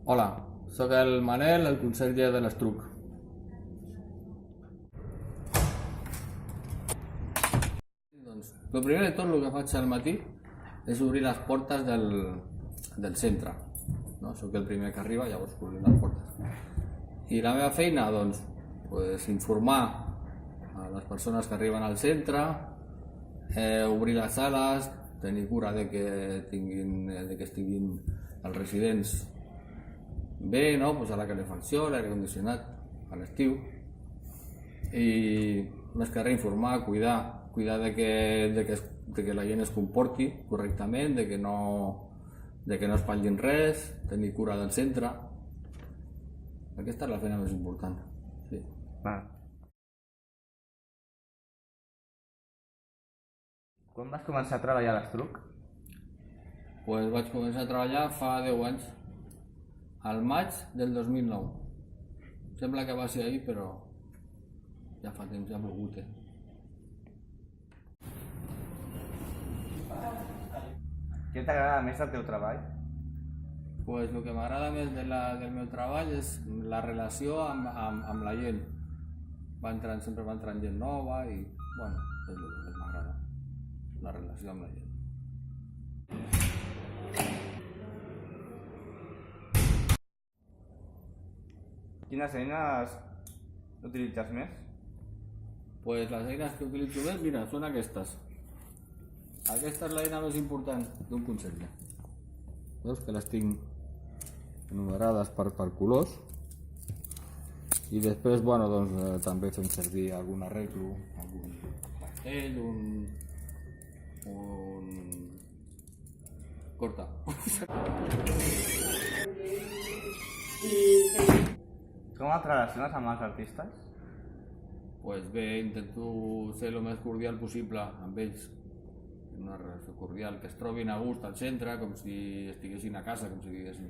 Hola, sóc el Manel, el conserge de l'Estruc. Doncs, el primer de tot el que faig al matí és obrir les portes del centre. No? Soc el primer que arriba, llavors obrir les portes. I la meva feina, doncs, informar a les persones que arriben al centre, obrir les sales, tenir cura de que estiguin els residents bé, no? Posar la calefacció, l'aire condicionat a l'estiu i més que res informar, cuidar de que la gent es comporti correctament, de que no espatllin res, tenir cura del centre. Aquesta és la feina més important. Sí. Quan vas començar a treballar a l'Estruc? Pues vaig començar a treballar fa 10 anys, al maig del 2009. Sembla que va ser ahir, però ja fa temps, ja ha plogut, Què t'agrada més del teu treball? Pues el que m'agrada més del meu treball és la relació amb la gent. Sempre va entrant gent nova i, bueno, és el que més m'agrada, la relació amb la gent. Quines eines utilitzes més? Pues les eines que utilitzo més, mira, són aquestes. Aquesta és l'eina més important d'un conserge. Veus que les tinc enumerades per colors. I després, bueno, doncs, també fem servir algun arreglo, algun pastell, corta. Com et relaciones amb els artistes? Pues bé, intento ser el més cordial possible amb ells, una relació cordial, que es trobin a gust al centre, com si estiguessin a casa, com si diguéssim.